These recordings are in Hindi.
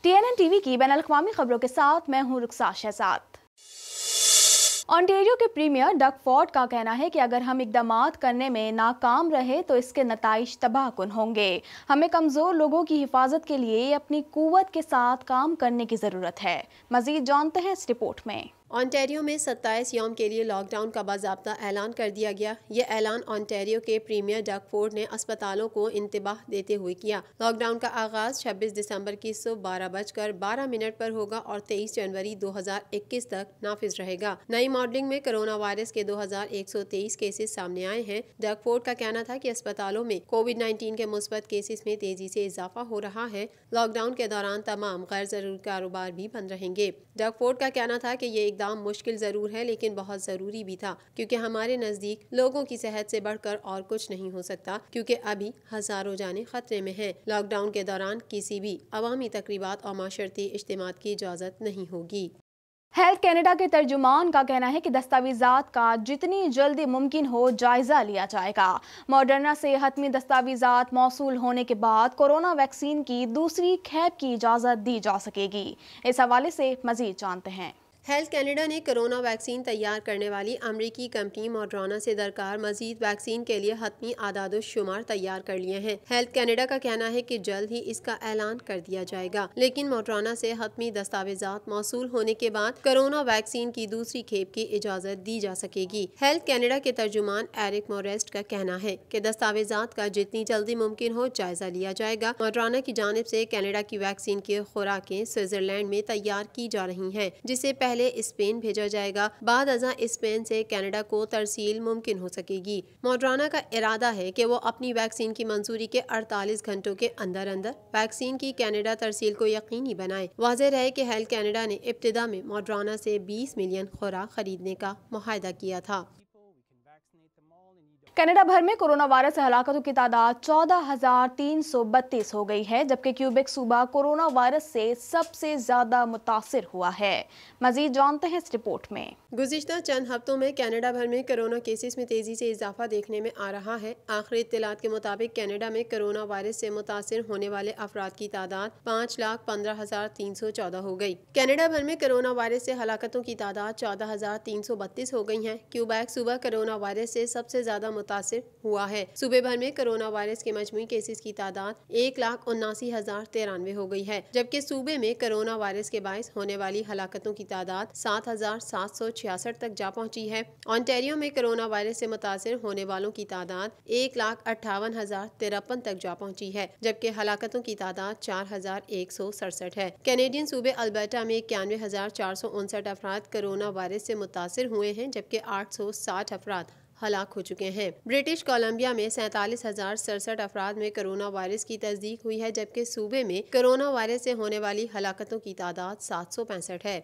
TNN टीवी की बैनुल-अक़वामी खबरों के साथ मैं हूं रुखसार शहजाद। ओंटारियो के प्रीमियर डग फोर्ड का कहना है कि अगर हम इक़दामात करने में नाकाम रहे तो इसके नताइज तबाहकुन होंगे। हमें कमज़ोर लोगों की हिफाजत के लिए अपनी कुव्वत के साथ काम करने की ज़रूरत है। मज़ीद जानते हैं इस रिपोर्ट में। ओंटारियो में 27 यौम के लिए लॉकडाउन का बाज़ाब्ता ऐलान कर दिया गया। ये ऐलान ओंटारियो के प्रीमियर डग फोर्ड ने अस्पतालों को इंतबाह देते हुए किया। लॉकडाउन का आगाज़ 26 दिसंबर की सुबह 12:12 पर होगा और 23 जनवरी 2021 तक नाफिज रहेगा। नई मॉडलिंग में कोरोना वायरस के 2123 केसेस सामने आए हैं। डग फोर्ड का कहना था कि अस्पतालों में कोविड-19 के मुस्बत केसेस में तेजी से इजाफा हो रहा है। लॉकडाउन के दौरान तमाम गैर ज़रूरी कारोबार भी बंद रहेंगे। डग फोर्ड का कहना था कि ये दाम मुश्किल ज़रूर है लेकिन बहुत ज़रूरी भी था, क्योंकि हमारे नज़दीक लोगों की सेहत से बढ़कर और कुछ नहीं हो सकता, क्योंकि अभी हज़ारों जानें खतरे में हैं। लॉकडाउन के दौरान किसी भी अवामी तकरीबात और माशरती इज्तिमात की इजाज़त नहीं होगी। हेल्थ कनाडा के तर्जुमान का कहना है कि दस्तावेज़ात का जितनी जल्दी मुमकिन हो जायज़ा लिया जाएगा। मॉडर्ना से हतमी दस्तावेज़ात मौसूल होने के बाद कोरोना वैक्सीन की दूसरी खेप की इजाज़त दी जा सकेगी। इस हवाले से मज़ीद जानते हैं। हेल्थ कनाडा ने कोरोना वैक्सीन तैयार करने वाली अमरीकी कंपनी मॉडर्ना से दरकार मजीद वैक्सीन के लिए हतमी आदाद-ओ-शुमार तैयार कर लिए हैं। हेल्थ कनाडा का कहना है कि जल्द ही इसका ऐलान कर दिया जाएगा, लेकिन मॉडर्ना से हतमी दस्तावेजात मौसूल होने के बाद कोरोना वैक्सीन की दूसरी खेप की इजाज़त दी जा सकेगी। हेल्थ कनाडा के तर्जुमान एरिक मोरेस्ट का कहना है कि दस्तावेजात का जितनी जल्दी मुमकिन हो जायजा लिया जाएगा। मॉडर्ना की जानिब से कनाडा की वैक्सीन की खुराकें स्विट्जरलैंड में तैयार की जा रही हैं, जिसे पहले स्पेन भेजा जाएगा। बाद अज़ां स्पेन से कनाडा को तरसील मुमकिन हो सकेगी। मॉडर्ना का इरादा है कि वो अपनी वैक्सीन की मंजूरी के 48 घंटों के अंदर अंदर वैक्सीन की कनाडा तरसील को यकीनी बनाए। वाज़ेह रहे कि हेल्थ कनाडा ने इब्तिदा में मॉडर्ना से 20 मिलियन खुराक खरीदने का मुआहदा किया था। कनाडा भर में कोरोना वायरस से हलाकतों की तादाद 14,332 हो गई है, जबकि क्यूबेक सूबा कोरोना वायरस से सबसे ज्यादा मुतासिर हुआ है। मजीद जानते हैं इस रिपोर्ट में। गुज़िश्ता चंद हफ्तों में कनाडा भर में कोरोना केसेस में तेजी से इजाफा देखने में आ रहा है। आखिरी इत्तलात के मुताबिक कनाडा में कोरोना वायरस से मुतासिर होने वाले अफराद की तादाद 5,15,314 हो गई। कनाडा भर में कोरोना वायरस से हलाकतों की तादाद 14,332 हो गई है। क्यूबेक सूबा कोरोना वायरस से सबसे ज्यादा मुतासिर हुआ है। सूबे भर में कोरोना वायरस के मजमूई केसेस की तादाद 1,79,093 हो गई है, जबकि सूबे में कोरोना वायरस के बाइस होने वाली हलाकतों की तादाद 7,766 तक जा पहुंची है। ओंटारियो में कोरोना वायरस से मुतासिर होने वालों की तादाद 1,58,053 तक जा पहुंची है, जबकि हलाकतों की तादाद 4,167 है। कैनेडियन सूबे अल्बर्टा में 91,459 अफराद कोरोना वायरस से मुतासिर हुए हैं, जबकि 860 अफराद हलाक हो चुके हैं। ब्रिटिश कोलंबिया में 47,067 अफराद में कोरोना वायरस की तस्दीक हुई है, जबकि सूबे में कोरोना वायरस से होने वाली हलाकतों की तादाद 765 है।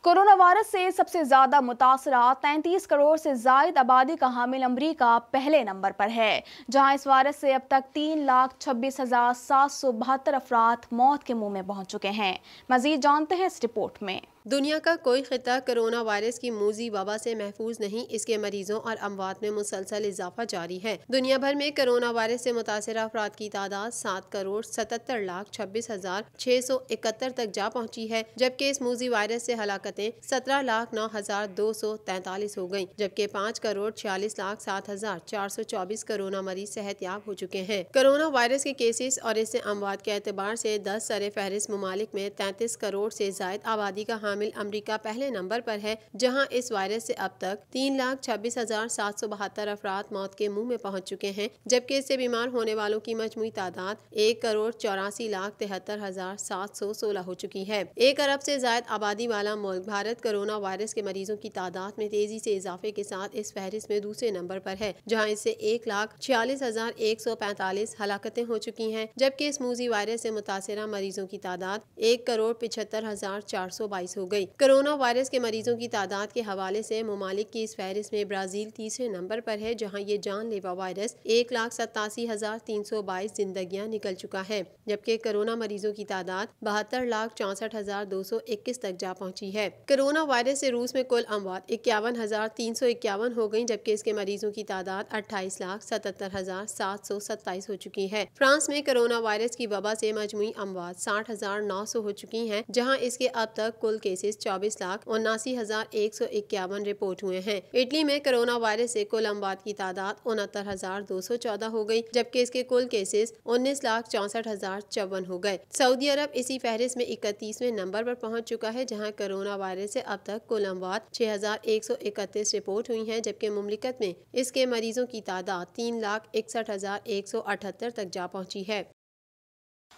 कोरोना वायरस से सबसे ज्यादा मुतासरा 33 करोड़ से जायद आबादी का हामिल अमरीका पहले नंबर पर है, जहां इस वायरस से अब तक 3,26,772 अफराद मौत के मुंह में पहुंच चुके हैं। मजीद जानते हैं इस रिपोर्ट में। दुनिया का कोई खिता कोरोना वायरस की मूजी वबा से महफूज नहीं। इसके मरीजों और अमवात में मुसलसल इजाफा जारी है। दुनिया भर में कोरोना वायरस से मुतासर अफराद की तादाद 7,77,26,671 तक जा पहुंची है, जबकि इस मूजी वायरस से हलाकतें 17,09,243 हो गयी, जबकि 5,46,07,424 कोरोना मरीज सेहतयाब हो चुके हैं। कोरोना वायरस के केसेस और इससे अमवात के एतबार से 10 सरे फहरिस्त ममालिक में 33 करोड़ से जायद आबादी का हामिल अमरीका पहले नंबर पर है, जहां इस वायरस से अब तक 3,26,772 अफराद मौत के मुंह में पहुंच चुके हैं, जबकि इससे बीमार होने वालों की मजमूई तादाद 1,84,73,716 हो चुकी है। 1 अरब से जायद आबादी वाला मुल्क भारत कोरोना वायरस के मरीजों की तादाद में तेजी से इजाफे के साथ इस फहरिस्त में दूसरे नंबर पर है, जहाँ इससे 1,46,145 हलाकतें हो चुकी हैं, जबकि इस मूजी वायरस से मुतासरा मरीजों की तादाद 1,75,422 हो हो गई। कोरोना वायरस के मरीजों की तादाद के हवाले से मुमालिक की इस फहरिस्त में ब्राजील तीसरे नंबर पर है, जहाँ ये जानलेवा वायरस 1,87,322 जिंदगियां निकल चुका है, जबकि कोरोना मरीजों की तादाद 72,64,221 तक जा पहुंची है। कोरोना वायरस से रूस में कुल अमवात 51,351 हो गई, जबकि इसके मरीजों की तादाद 28,77,727 हो चुकी है। फ्रांस में कोरोना वायरस की वबा से मजमूई अमवात 60,900 हो चुकी हैं, जहां इसके अब तक कुल केसेस 24,79,151 रिपोर्ट हुए हैं। इटली में कोरोना वायरस से कुल अमवात की तादाद 69,214 हो गई, जबकि इसके कुल केसेस 19,64,054 हो गए। सऊदी अरब इसी फहरिस्त में 31वें नंबर पर पहुंच चुका है, जहां कोरोना वायरस से अब तक कुल अमवात 6,131 रिपोर्ट हुई हैं, जबकि मुमलिकत में इसके मरीजों की तादाद 3,61,178 तक जा पहुंची है।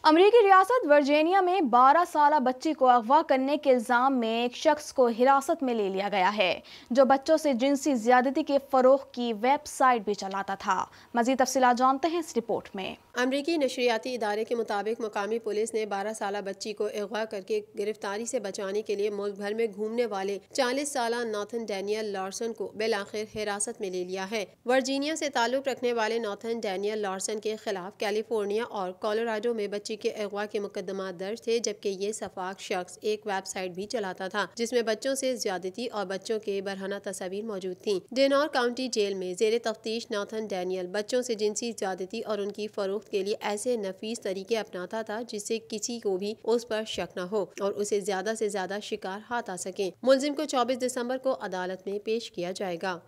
अमरीकी रियासत वर्जीनिया में 12 साला बच्ची को अगवा करने के इल्जाम में एक शख्स को हिरासत में ले लिया गया है, जो बच्चों से जिनसी ज्यादती के फरोग की वेबसाइट भी चलाता था। मजीद तफसीलात जानते हैं इस रिपोर्ट में। अमरीकी नशरियाती इदारे के मुताबिक मुकामी पुलिस ने 12 साला बच्ची को अगवा करके गिरफ्तारी से बचाने के लिए मुल्क भर में घूमने वाले 40 साला नॉथन डैनियल लॉर्सन को बिलाखिर हिरासत में ले लिया है। वर्जीनिया से ताल्लुक रखने वाले नॉथन डैनियल लॉर्सन के खिलाफ कैलिफोर्निया और कोलोराडो में बच्ची के अगवा के मुकदमा दर्ज थे, जबकि ये सफाक शख्स एक वेबसाइट भी चलाता था जिसमें बच्चों से ज्यादती और बच्चों के बरहना तस्वीर मौजूद थी। डेनोर काउंटी जेल में जेर तफ्तीश नॉथन डैनियल बच्चों से जिनसी ज्यादती और उनकी फरोख्त के लिए ऐसे नफीस तरीके अपनाता था जिससे किसी को भी उस पर शक न हो और उसे ज्यादा से ज्यादा शिकार हाथ आ सके। मुलजिम को 24 दिसंबर को अदालत में पेश किया जाएगा।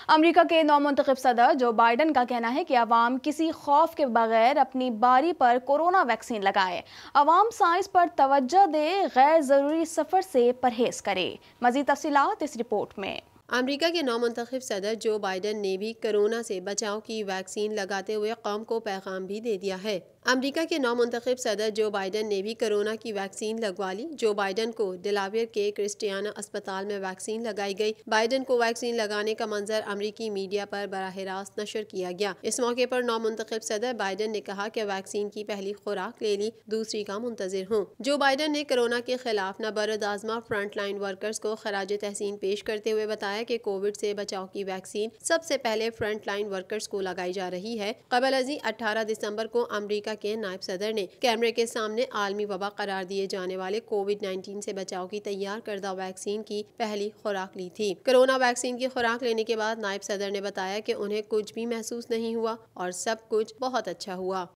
अमेरिका के नौमुंतखब सदर जो बाइडन का कहना है कि अवाम किसी खौफ के बगैर अपनी बारी पर कोरोना वैक्सीन लगाए, अवाम साइंस पर तवज्जो दे, गैर जरूरी सफर से परहेज करे। मजीद तफसीलात इस रिपोर्ट में। अमेरिका के नौमुंतखब सदर जो बाइडन ने भी कोरोना से बचाव की वैक्सीन लगाते हुए कौम को पैगाम भी दे दिया है। अमेरिका के नौमुंतखब सदर जो बाइडन ने भी कोरोना की वैक्सीन लगवा ली। जो बाइडन को डेलावेयर के क्रिस्टियाना अस्पताल में वैक्सीन लगाई गई। बाइडन को वैक्सीन लगाने का मंजर अमेरिकी मीडिया पर बराह रास्त नशर किया गया। इस मौके पर नौमुंतखब सदर बाइडन ने कहा कि वैक्सीन की पहली खुराक ले ली, दूसरी का मुंतजिर हूँ। जो बाइडन ने कोरोना के खिलाफ नाबरद आजमा फ्रंट लाइन वर्कर्स को खराज तहसीन पेश करते हुए बताया कि कोविड से बचाव की वैक्सीन सबसे पहले फ्रंट लाइन वर्कर्स को लगाई जा रही है। कबल अजी 18 दिसंबर को अमेरिका के नायब सदर ने कैमरे के सामने आलमी वबा करार दिए जाने वाले कोविड-19 से बचाव की तैयार करदा वैक्सीन की पहली खुराक ली थी। कोरोना वैक्सीन की खुराक लेने के बाद नायब सदर ने बताया कि उन्हें कुछ भी महसूस नहीं हुआ और सब कुछ बहुत अच्छा हुआ।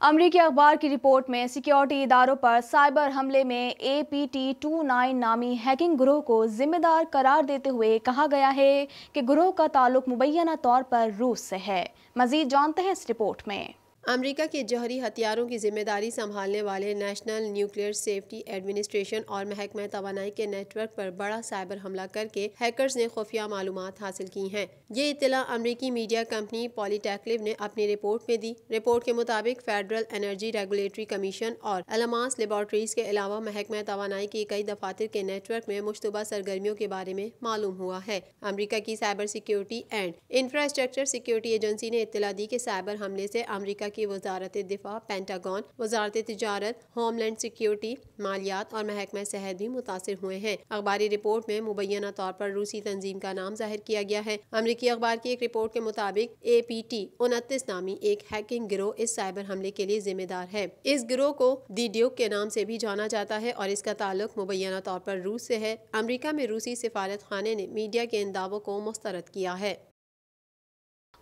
अमरीकी अखबार की रिपोर्ट में सिक्योरिटी इदारों पर साइबर हमले में APT29 नामी हैकिंग ग्रोह को जिम्मेदार करार देते हुए कहा गया है कि ग्रोह का ताल्लुक मुबैना तौर पर रूस से है। मजीद जानते हैं इस रिपोर्ट में। अमेरिका के जौहरी हथियारों की जिम्मेदारी संभालने वाले नेशनल न्यूक्लियर सेफ्टी एडमिनिस्ट्रेशन और महकमा तवानाई के नेटवर्क पर बड़ा साइबर हमला करके हैकर्स ने खुफिया मालूमात हासिल की हैं। ये इत्तला अमेरिकी मीडिया कंपनी पॉलिटेक्लिव ने अपनी रिपोर्ट में दी। रिपोर्ट के मुताबिक फेडरल एनर्जी रेगुलेटरी कमीशन और अलामास लेबॉर्ट्रीज के अलावा महकमा तवानाई के कई दफातर के नेटवर्क में मुश्तबा सरगर्मियों के बारे में मालूम हुआ है। अमेरिका की cyber security and infrastructure security agency ने इत्तला दी कि साइबर हमले से अमेरिका की वजारत दिफा, पेंटागन, वजारत तिजारत, होमलैंड सिक्योरिटी, मालियात और महकमा सेहत भी मुतासिर हुए हैं। अखबारी रिपोर्ट में मुबैना तौर पर रूसी तंजीम का नाम जाहिर किया गया है। अमेरिकी अखबार की एक रिपोर्ट के मुताबिक APT29 नामी एक हैकिंग गिरोह इस साइबर हमले के लिए जिम्मेदार है। इस गिरोह को दी ड्यूक के नाम से भी जाना जाता है और इसका ताल्लुक मुबैना तौर पर रूस से है। अमेरिका में रूसी सिफारत खाने ने मीडिया के इन दावों को मुस्तरद किया है।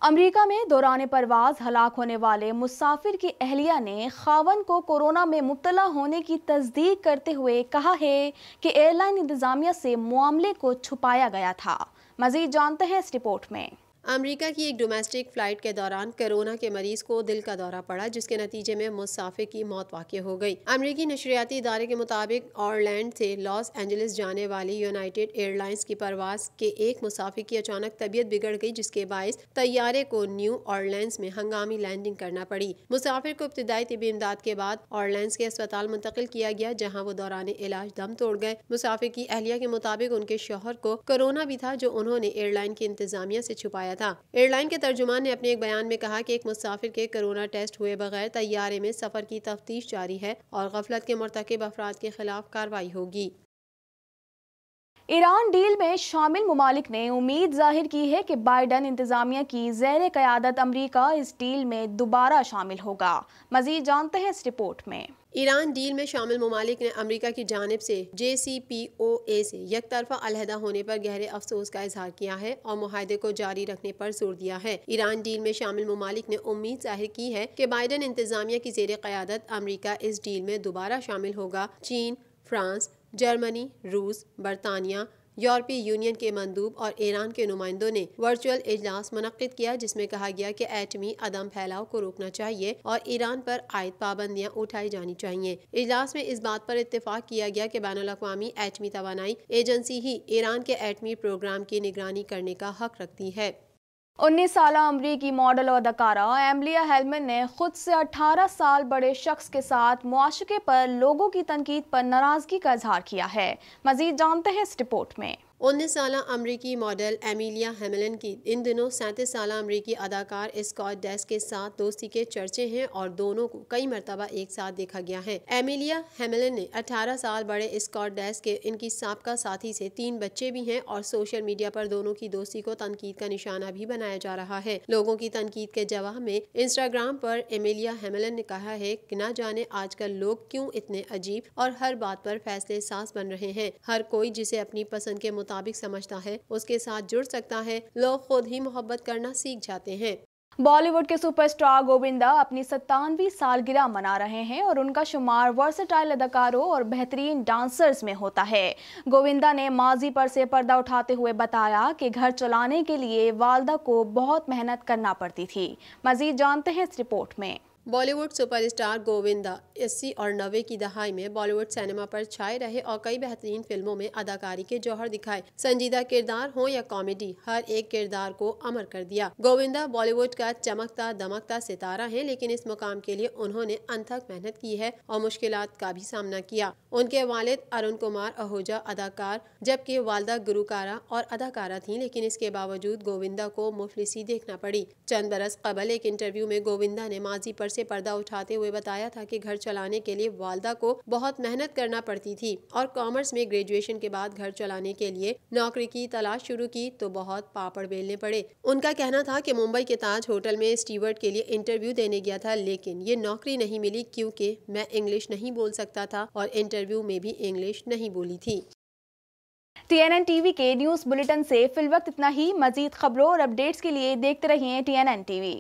अमेरिका में दौरान परवाज हलाक होने वाले मुसाफिर की अहलिया ने खावन को कोरोना में मुब्तला होने की तस्दीक करते हुए कहा है कि एयरलाइन इंतजामिया से मामले को छुपाया गया था। मजीद जानते हैं इस रिपोर्ट में। अमेरिका की एक डोमेस्टिक फ्लाइट के दौरान कोरोना के मरीज को दिल का दौरा पड़ा, जिसके नतीजे में मुसाफिर की मौत वाक़ई हो गई। अमेरिकी नशरियाती इदारे के मुताबिक ऑरलैंड से लॉस एंजलिस जाने वाली यूनाइटेड एयरलाइंस की परवाज के एक मुसाफिर की अचानक तबीयत बिगड़ गई, जिसके बायस तैयारे को न्यू ऑरलैंड्स में हंगामी लैंडिंग करना पड़ी। मुसाफिर को इब्तिदाई तिब्बी इमदाद के बाद ऑरलैंड्स के अस्पताल मुंतकिल किया गया, जहाँ वो दौरान इलाज दम तोड़ गए। मुसाफिर की अहलिया के मुताबिक उनके शौहर को कोरोना भी था, जो उन्होंने एयरलाइन की इंतजामिया से छुपाया था। एयरलाइन के तर्जुमान ने अपने एक बयान में कहा कि एक मुसाफिर के कोरोना टेस्ट हुए बगैर तैयारे में सफर की तफ्तीश जारी है और गफलत के मुर्तकिब अफराद के खिलाफ कार्रवाई होगी। ईरान डील में शामिल मुमालिक ने उम्मीद जाहिर की है कि बाइडन इंतजामिया की ज़ेर क़यादत अमरीका इस डील में दोबारा शामिल होगा। मज़ीद जानते हैं इस रिपोर्ट में। ईरान डील में शामिल मुमालिक ने अमरीका की जानिब से JCPOA से यकतरफा अलहदा होने पर गहरे अफसोस का इजहार किया है और मुआहदे को जारी रखने पर जोर दिया है। ईरान डील में शामिल मुमालिक ने उम्मीद जाहिर की है कि बाइडन इंतजामिया की ज़ेर क़यादत अमरीका इस डील में दोबारा शामिल होगा। चीन, फ्रांस, जर्मनी, रूस, बरतानिया, यूरोपीय यूनियन के मंदूब और ईरान के नुमाइंदों ने वर्चुअल इजलास मुनक्किद किया, जिसमें कहा गया कि एटमी अदम फैलाव को रोकना चाहिए और ईरान पर आयद पाबंदियां उठाई जानी चाहिए। इजलास में इस बात पर इत्तेफाक किया गया कि बैनुल-अक़वामी एटमी तवानाई एजेंसी ही ईरान के एटमी प्रोग्राम की निगरानी करने का हक रखती है। 19 साल अमरीकी मॉडल और अदाकारा एमिलिया हेलमन ने खुद से 18 साल बड़े शख्स के साथ मुआशके पर लोगों की तनकीद पर नाराजगी का इजहार किया है। मजीद जानते हैं इस रिपोर्ट में। 19 साल अमरीकी मॉडल एमिलिया हेमलिन की इन दिनों 37 साल अमरीकी अदाकार स्कॉट डेस के साथ दोस्ती के चर्चे हैं और दोनों को कई मरतबा एक साथ देखा गया है। एमिलिया हेमलिन ने 18 साल बड़े स्कॉट डेस के इनकी साबका साथी से 3 बच्चे भी हैं और सोशल मीडिया पर दोनों की दोस्ती को तनकीद का निशाना भी बनाया जा रहा है। लोगों की तनकीद के जवाब में इंस्टाग्राम पर एमिलिया हेमलिन ने कहा है कि न जाने आजकल लोग क्यों इतने अजीब और हर बात पर फैसले साज बन रहे हैं। हर कोई जिसे अपनी पसंद के मुताबिक समझता है उसके साथ जुड़ सकता है। लोग खुद ही मोहब्बत करना सीख जाते हैं। बॉलीवुड के सुपरस्टार गोविंदा अपनी 57वीं सालगिरह मना रहे हैं और उनका शुमार वर्सेटाइल अदाकारों और बेहतरीन डांसर्स में होता है। गोविंदा ने माजी पर से पर्दा उठाते हुए बताया कि घर चलाने के लिए वालदा को बहुत मेहनत करना पड़ती थी। मजीद जानते हैं इस रिपोर्ट में। बॉलीवुड सुपरस्टार गोविंदा 80 और 90 की दहाई में बॉलीवुड सिनेमा पर छाए रहे और कई बेहतरीन फिल्मों में अदाकारी के जौहर दिखाए। संजीदा किरदार हो या कॉमेडी, हर एक किरदार को अमर कर दिया। गोविंदा बॉलीवुड का चमकता दमकता सितारा है, लेकिन इस मुकाम के लिए उन्होंने अनथक मेहनत की है और मुश्किलात का भी सामना किया। उनके वालिद अरुण कुमार आहूजा अदाकार जबकि वालदा गुलकारा और अदाकारा थी, लेकिन इसके बावजूद गोविंदा को मुफलिसी देखना पड़ी। चंद बरस कबल एक इंटरव्यू में गोविंदा ने माजी पर से पर्दा उठाते हुए बताया था कि घर चलाने के लिए वालदा को बहुत मेहनत करना पड़ती थी और कॉमर्स में ग्रेजुएशन के बाद घर चलाने के लिए नौकरी की तलाश शुरू की तो बहुत पापड़ बेलने पड़े। उनका कहना था कि मुंबई के ताज होटल में स्टीवर्ड के लिए इंटरव्यू देने गया था, लेकिन ये नौकरी नहीं मिली क्योंकि मैं इंग्लिश नहीं बोल सकता था और इंटरव्यू में भी इंग्लिश नहीं बोली थी। TNN टीवी के न्यूज़ बुलेटिन से फिलवक्त इतना ही। मजीद खबरों और अपडेट्स के लिए देखते रहिए TNN टीवी।